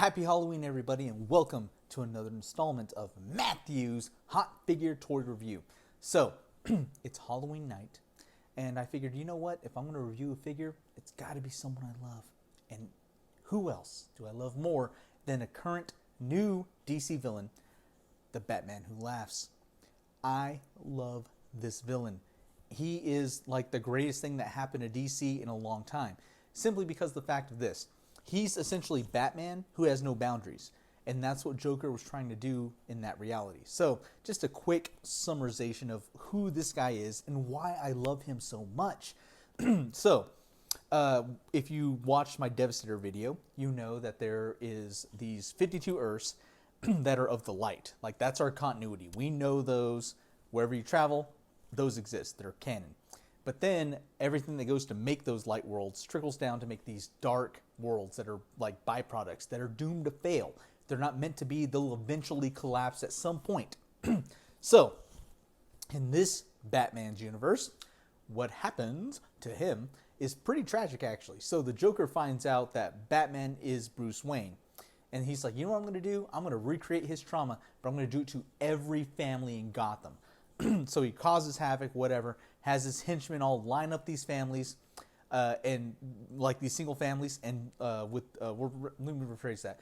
Happy Halloween, everybody, and welcome to another installment of Matthew's Hot Figure Toy Review. So, it's Halloween night, and I figured, you know what? If I'm going to review a figure, it's got to be someone I love. And who else do I love more than a current new DC villain, the Batman Who Laughs? I love this villain. He is like the greatest thing that happened to DC in a long time, simply because of the fact of this. He's essentially Batman who has no boundaries. And that's what Joker was trying to do in that reality. So, just a quick summarization of who this guy is and why I love him so much. So, if you watched my Devastator video, you know that there is these 52 Earths that are of the light. Like, that's our continuity. We know those. Wherever you travel, those exist. They're canon. But then everything that goes to make those light worlds trickles down to make these dark worlds that are like byproducts that are doomed to fail. They're not meant to be. They'll eventually collapse at some point. So, in this Batman's universe, what happens to him is pretty tragic, actually. So the Joker finds out that Batman is Bruce Wayne. And he's like, you know what I'm going to do? I'm going to recreate his trauma, but I'm going to do it to every family in Gotham. So he causes havoc, whatever, has his henchmen all line up these families, and like these single families, and let me rephrase that,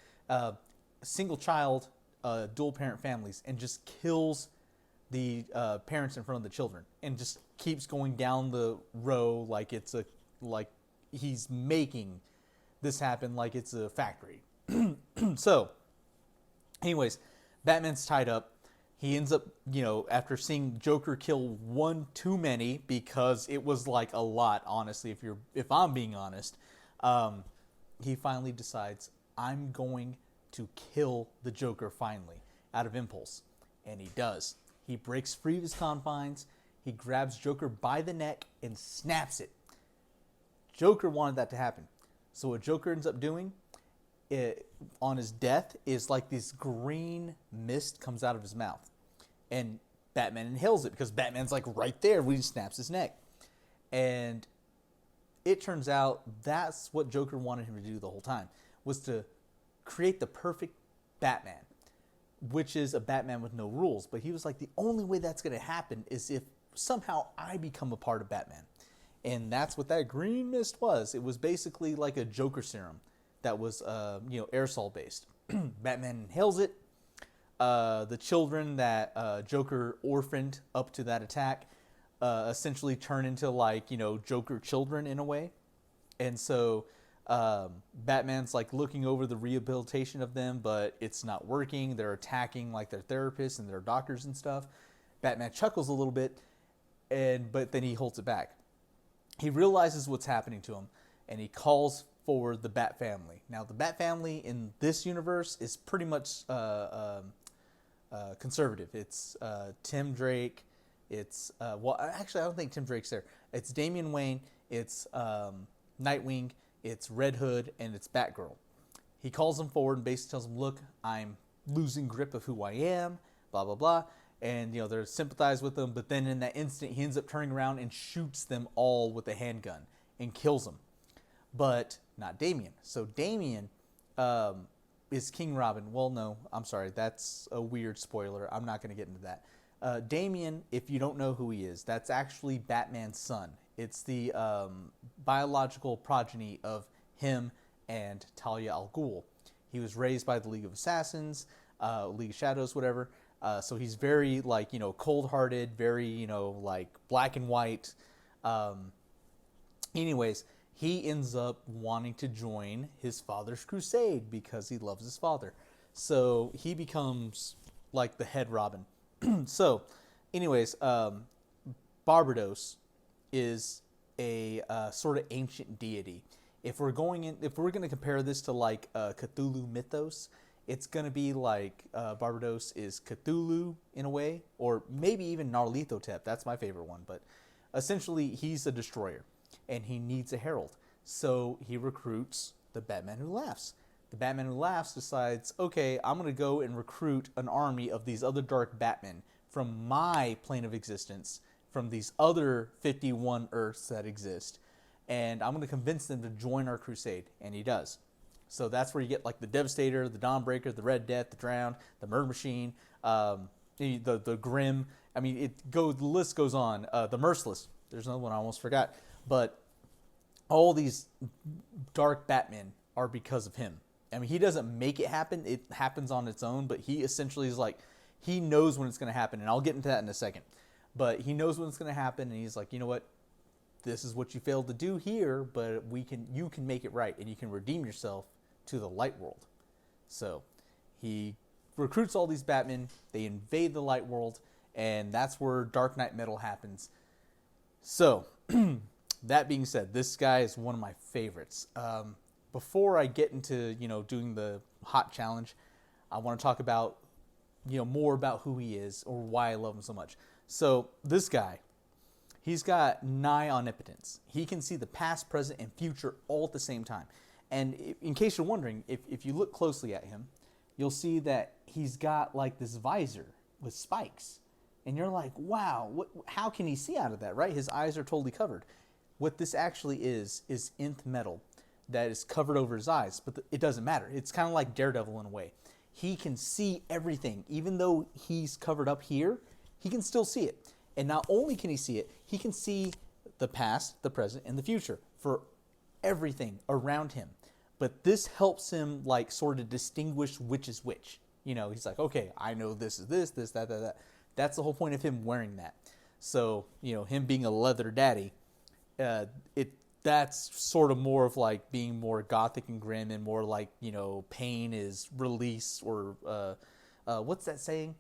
single child, dual parent families, and just kills the parents in front of the children, and just keeps going down the row like he's making this happen like it's a factory. So, anyways, Batman's tied up. He ends up, after seeing Joker kill one too many, because it was like a lot, honestly, if I'm being honest, he finally decides, I'm going to kill the Joker finally, out of impulse. And he does. He breaks free of his confines, he grabs Joker by the neck and snaps it. Joker wanted that to happen. So what Joker ends up doing on his death is like this green mist comes out of his mouth. And Batman inhales it because Batman's like right there when he snaps his neck. And it turns out that's what Joker wanted him to do the whole time, was to create the perfect Batman, which is a Batman with no rules. But he was like, the only way that's going to happen is if somehow I become a part of Batman. And that's what that green mist was. It was basically like a Joker serum that was aerosol based. Batman inhales it. The children that Joker orphaned up to that attack essentially turn into Joker children in a way. And so Batman's like looking over the rehabilitation of them, but it's not working. They're attacking like their therapists and their doctors and stuff. Batman chuckles a little bit, but then he holds it back. He realizes what's happening to him, and he calls for the Bat family. Now, the Bat family in this universe is pretty much conservative. It's Tim Drake. It's actually, I don't think Tim Drake's there. It's Damian Wayne. It's Nightwing. It's Red Hood, and it's Batgirl. He calls them forward and basically tells them, "Look, I'm losing grip of who I am." Blah blah blah. And they're sympathize with him. But then in that instant, he ends up turning around and shoots them all with a handgun and kills them. But not Damian. So Damian is King Robin. Well, no, I'm sorry. That's a weird spoiler. I'm not going to get into that. Damian, if you don't know who he is, that's actually Batman's son. It's the biological progeny of him and Talia al Ghul. He was raised by the League of Assassins, League of Shadows, whatever. So he's very, cold-hearted, very, black and white. Anyways, he ends up wanting to join his father's crusade because he loves his father. So he becomes like the head Robin. So, anyways, Barbados is a sort of ancient deity. If we're going to compare this to Cthulhu mythos, it's going to be like Barbados is Cthulhu in a way, or maybe even Nyarlathotep. That's my favorite one. But essentially, he's a destroyer, and he needs a herald. So he recruits the Batman Who Laughs. The Batman Who Laughs decides, okay, I'm going to go and recruit an army of these other dark Batmen from my plane of existence, from these other 51 Earths that exist, and I'm going to convince them to join our crusade. And he does. So that's where you get like the Devastator, the Dawnbreaker, the Red Death, the Drowned, the Murder Machine, the Grim. I mean, the list goes on. The Merciless. There's another one I almost forgot. But all these dark Batmen are because of him. I mean, he doesn't make it happen. It happens on its own, but he essentially is like, he knows when it's going to happen, and I'll get into that in a second. But he knows when it's going to happen, and he's like, you know what? This is what you failed to do here, but you can make it right, and you can redeem yourself to the light world. So he recruits all these Batmen. They invade the light world, and that's where Dark Knight Metal happens. So that being said, this guy is one of my favorites. Before I get into doing the hot challenge, I want to talk about more about who he is or why I love him so much. So this guy, he's got nigh omnipotence. He can see the past, present, and future all at the same time. And in case you're wondering, if you look closely at him, you'll see that he's got like this visor with spikes. And you're like, wow, how can he see out of that, right? His eyes are totally covered. What this actually is nth metal that is covered over his eyes, but it doesn't matter. It's kind of like Daredevil in a way. He can see everything. Even though he's covered up here, he can still see it. And not only can he see it, he can see the past, the present, and the future for everything around him. But this helps him like sort of distinguish which is which. He's like, okay, I know this is this, that. That's the whole point of him wearing that. So, him being a leather daddy, that's sort of more of like being more gothic and grim and more like, pain is release or what's that saying?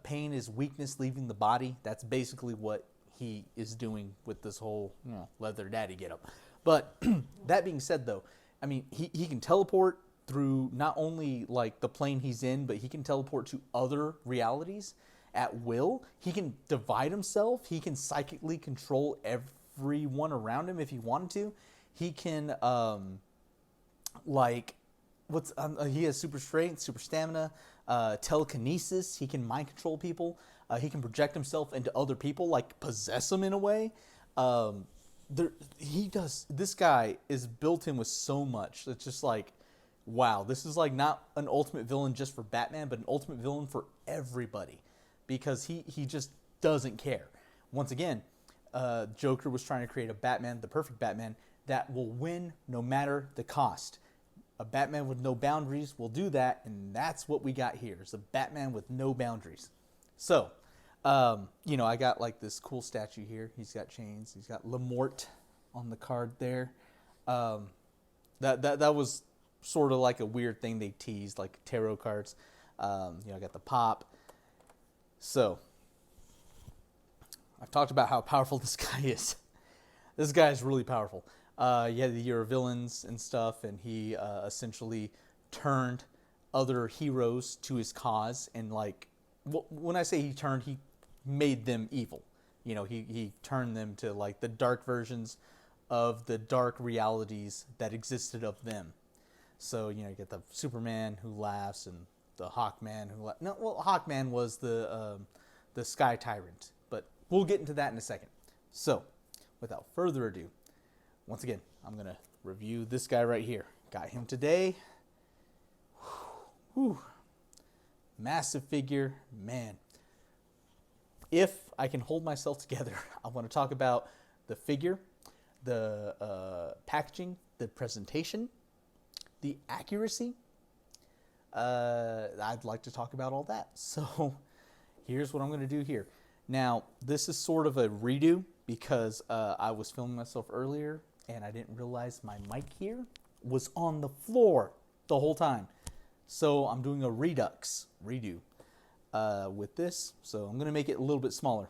Pain is weakness leaving the body. That's basically what he is doing with this whole leather daddy getup. But that being said, though, I mean, he can teleport through not only like the plane he's in, but he can teleport to other realities at will. He can divide himself. He can psychically control everyone around him if he wanted to. He can he has super strength, super stamina, telekinesis. He can mind control people. He can project himself into other people, like possess them in a way. This guy is built in with so much. It's just like, wow, this is like not an ultimate villain just for Batman, but an ultimate villain for everybody, because he just doesn't care. Once again, Joker was trying to create a Batman, the perfect Batman, that will win no matter the cost. A Batman with no boundaries will do that, and that's what we got here. It's a Batman with no boundaries. So, I got like this cool statue here. He's got chains. He's got Lamort on the card there. That was sort of like a weird thing they teased, like tarot cards. I got the pop. So, I've talked about how powerful this guy is. This guy is really powerful. He had the Year of Villains and stuff, and he essentially turned other heroes to his cause. And like, when I say he turned, he made them evil. He turned them to like the dark versions of the dark realities that existed of them. So, you get the Superman who laughs and the Hawkman who laughs. No, well, Hawkman was the Sky Tyrant, but we'll get into that in a second. So, without further ado, once again, I'm going to review this guy right here. Got him today. Whew. Massive figure, man. If I can hold myself together, I want to talk about the figure, the packaging, the presentation, the accuracy. I'd like to talk about all that. So here's what I'm going to do here. Now, this is sort of a redo because I was filming myself earlier and I didn't realize my mic here was on the floor the whole time. So I'm doing a redo with this. So I'm going to make it a little bit smaller.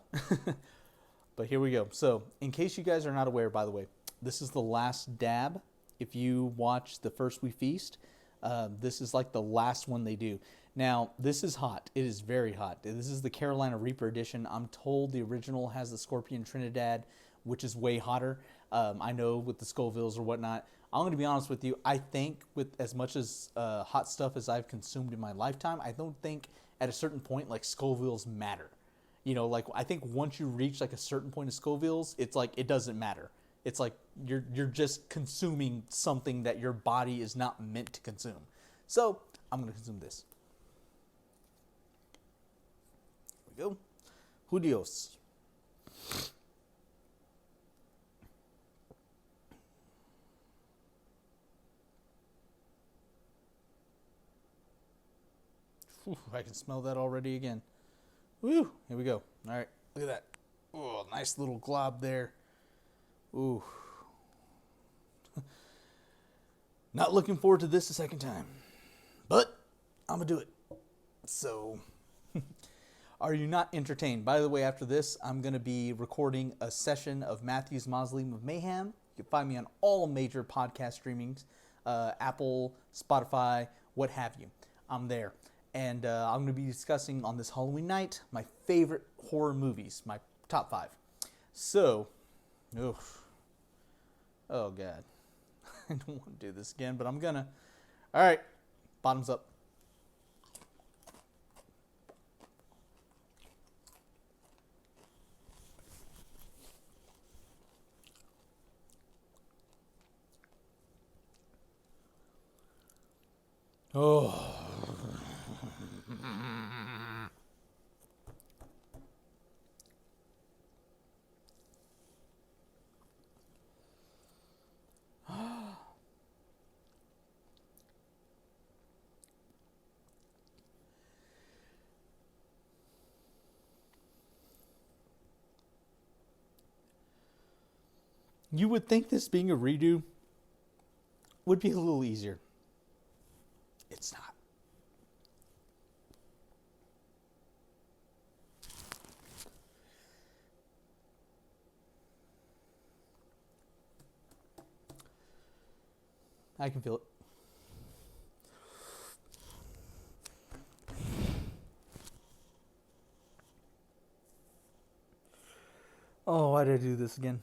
But here we go. So in case you guys are not aware, by the way, this is the last dab. If you watch The First We Feast, this is like the last one they do. Now, this is hot. It is very hot. This is the Carolina Reaper edition. I'm told the original has the Scorpion Trinidad, which is way hotter. I know with the Scovilles or whatnot. I'm going to be honest with you. I think with as much as hot stuff as I've consumed in my lifetime, I don't think at a certain point like Scovilles matter. Like I think once you reach like a certain point of Scovilles, it's like it doesn't matter. It's like you're just consuming something that your body is not meant to consume. So I'm going to consume this. Here we go. Judios. Ooh, I can smell that already again. Woo! Here we go. All right, look at that. Oh, nice little glob there. Ooh. Not looking forward to this a second time. But I'm going to do it. So, are you not entertained? By the way, after this, I'm going to be recording a session of Matthew's Mausoleum of Mayhem. You can find me on all major podcast streamings, Apple, Spotify, what have you. I'm there. And I'm going to be discussing on this Halloween night my favorite horror movies, my top 5. So, oh God. I don't want to do this again, but I'm going to. All right, bottoms up. Oh. You would think this being a redo would be a little easier. It's not. I can feel it. Oh, why did I do this again?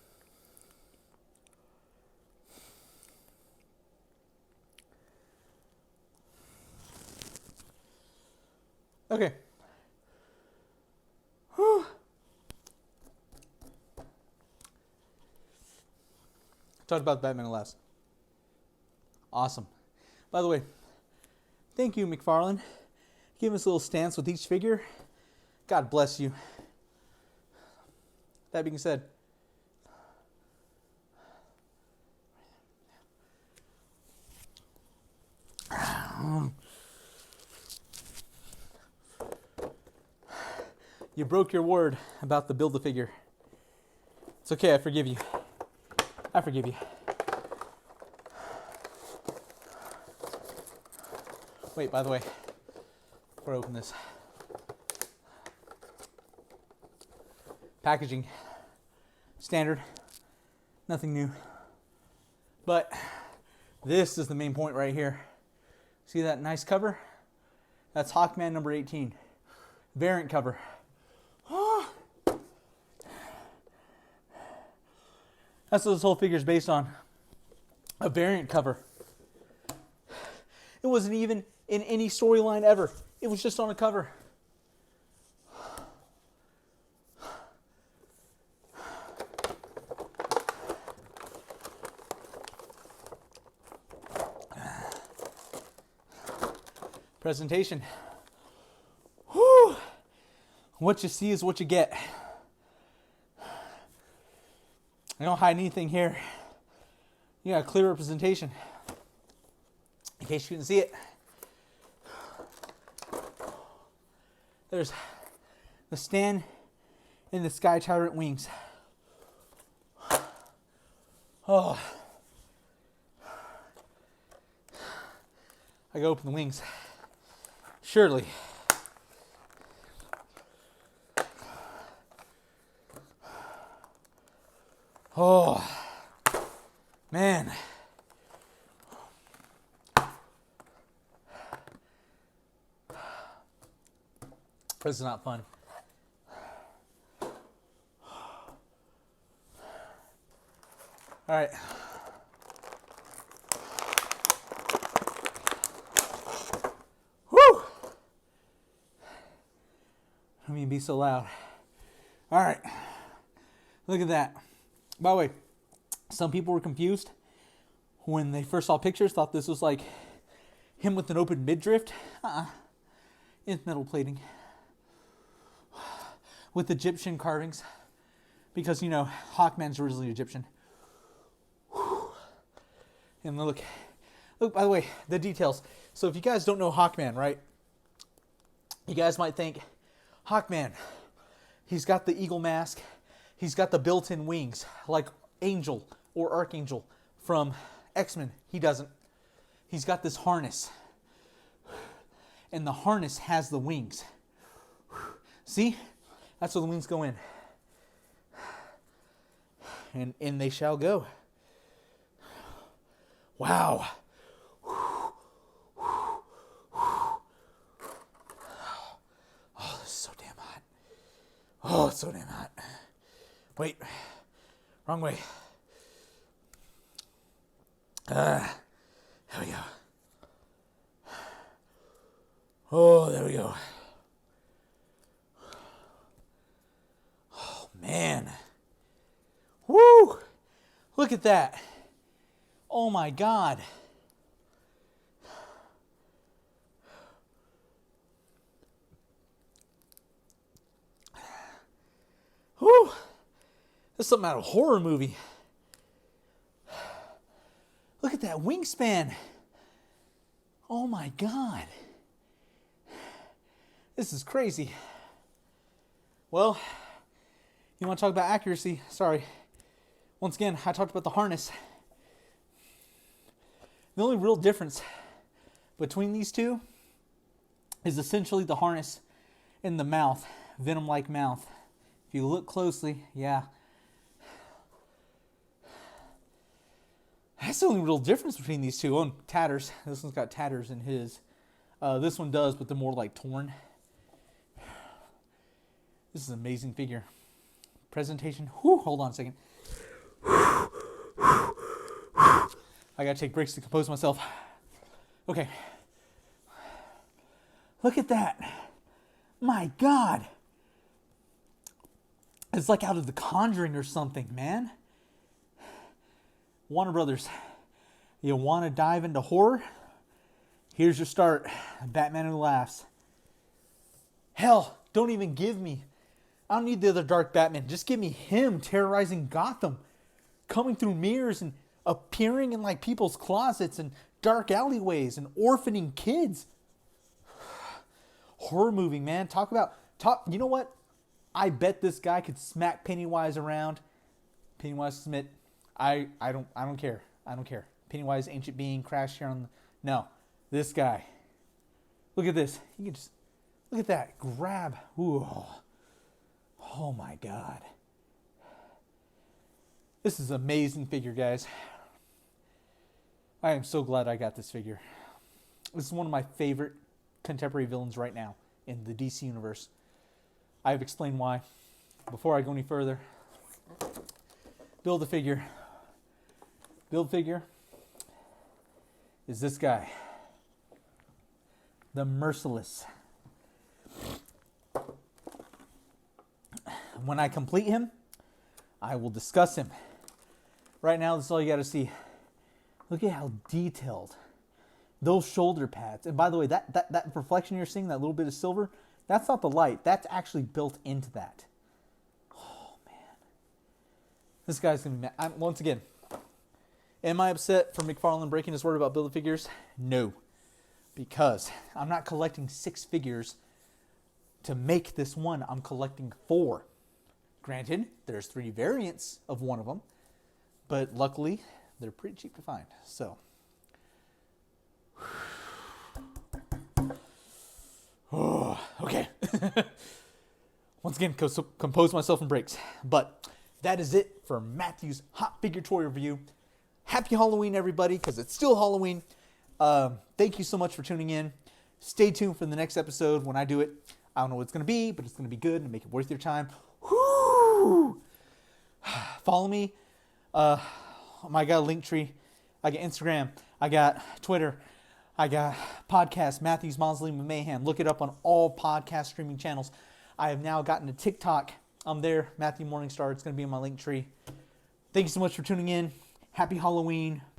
Okay. Whew. Talked about Batman last. Awesome. By the way, thank you, McFarlane. Give us a little stance with each figure. God bless you. That being said, you broke your word about the Build-A-Figure. It's okay, I forgive you. I forgive you. Wait, by the way, before I open this, packaging, standard, nothing new. But this is the main point right here. See that nice cover? That's Hawkman number 18. Variant cover. That's what this whole figure is based on. A variant cover. It wasn't even in any storyline ever. It was just on a cover. Presentation. Whew. What you see is what you get. I don't hide anything here. You got a clear representation. In case you didn't see it. There's the Stan and the Sky Tyrant Wings. Oh. I go open the wings. Surely. Oh, man. This is not fun. All right. Whew. I mean, be so loud. All right. Look at that. By the way, Some people were confused when they first saw pictures, thought this was like him with an open midriff. It's metal plating with Egyptian carvings, because you know Hawkman's originally Egyptian. And look, by the way, the details. So if you guys don't know Hawkman, right? You guys might think, Hawkman, he's got the eagle mask, he's got the built-in wings, like Angel or Archangel from X-Men. He doesn't. He's got this harness, and the harness has the wings. See? That's where the wings go in. And in they shall go. Wow. Oh, this is so damn hot. Oh, it's so damn hot. Wait. Wrong way. There we go. Oh, there we go. Oh, man. Woo! Look at that. Oh, my God. Woo! That's something out of a horror movie. Look at that wingspan. Oh my God. This is crazy. Well, you want to talk about accuracy? Sorry. Once again, I talked about the harness. The only real difference between these two is essentially the harness in the mouth, venom-like mouth. If you look closely, yeah. That's the only real difference between these two. Oh, tatters. This one's got tatters in his. This one does, but they're more like torn. This is an amazing figure. Presentation. Whew, hold on a second. I gotta take breaks to compose myself. Okay. Look at that. My God. It's like out of The Conjuring or something, man. Warner Brothers, you want to dive into horror? Here's your start. Batman Who Laughs. Hell, don't even give me. I don't need the other dark Batman. Just give me him terrorizing Gotham. Coming through mirrors and appearing in like people's closets and dark alleyways and orphaning kids. Horror movie, man. You know what? I bet this guy could smack Pennywise around. Pennywise Smith. I don't care. I don't care. Pennywise, ancient being, crashed here on the... No. This guy. Look at this. You can just... Look at that. Grab. Ooh. Oh my God. This is an amazing figure, guys. I am so glad I got this figure. This is one of my favorite contemporary villains right now in the DC universe. I have explained why. Before I go any further, build a figure. Build figure is this guy, the Merciless. When I complete him, I will discuss him. Right now, this is all you got to see. Look at how detailed those shoulder pads. And by the way, that reflection you're seeing, that little bit of silver, that's not the light. That's actually built into that. Oh, man. This guy's going to be mad. Once again, am I upset for McFarlane breaking his word about build figures? No. Because I'm not collecting 6 figures to make this one. I'm collecting 4. Granted, there's 3 variants of one of them. But luckily, they're pretty cheap to find. So. Oh, okay. Once again, compose myself in breaks. But that is it for Matthew's Hot Figure Toy Review. Happy Halloween, everybody, because it's still Halloween. Thank you so much for tuning in. Stay tuned for the next episode when I do it. I don't know what it's going to be, but it's going to be good and make it worth your time. Whoo! Follow me. I got a Linktree. I got Instagram. I got Twitter. I got podcast, Matthew's Mausoleum of Mayhem. Look it up on all podcast streaming channels. I have now gotten a TikTok. I'm there, Matthew Morningstar. It's going to be in my Linktree. Thank you so much for tuning in. Happy Halloween.